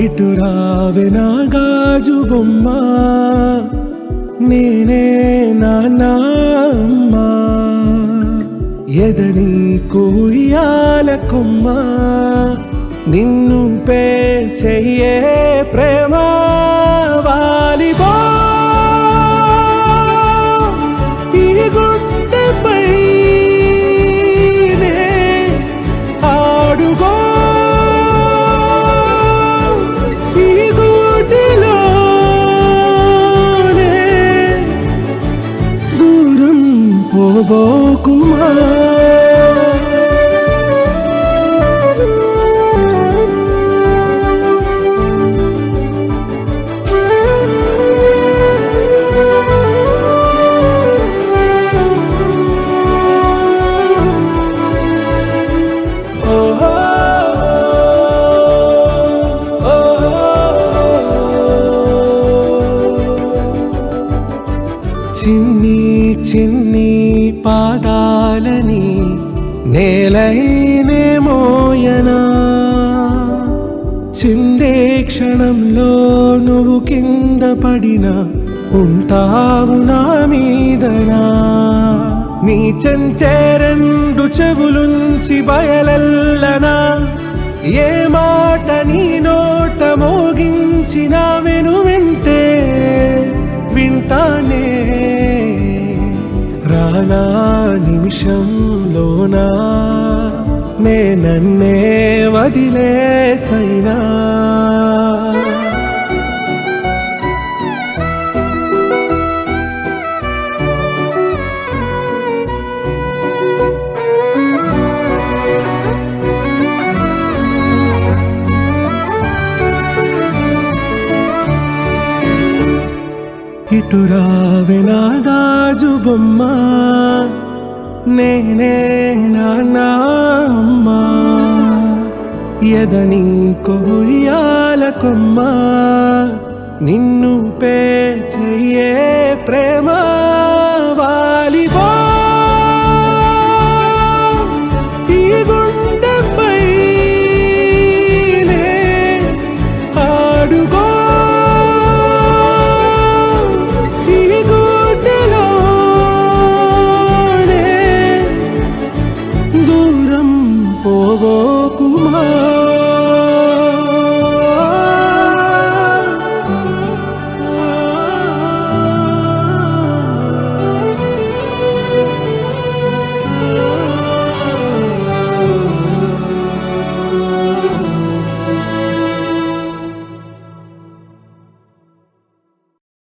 ఇటు రావే నా గాజు బొమ్మ, నేనే నాన్న అమ్మ, ఎదని కుయ్యాల కొమ్మ, నిన్ను పే చెయ్యే ప్రేమ వాలిబో ఈ గుండెపై ఆడుగో ఈ గూటిలోనే దూరం పోబోకుమా. చిన్ని చిన్ని పాదాలని నేలైనే మోయనా, చిందే క్షణంలో నువ్వు కింద పడినా ఉంటావు నా మీదనా. నీ చెంతే రెండు చెవులుంచి బయలెల్లనా, ఏ మాట నీ నోట మోగించిన వెనువెంటే వింటానే. రానా నిమిషంలోనా నే నన్నే వదిలేసైనా, ఇటు రావే నా గాజు బొమ్మ, నేనే నాన్న అమ్మ, ఎదని కొయ్యాల కొమ్మ, నిన్ను పే చెయ్యే ప్రేమ వాలిబో.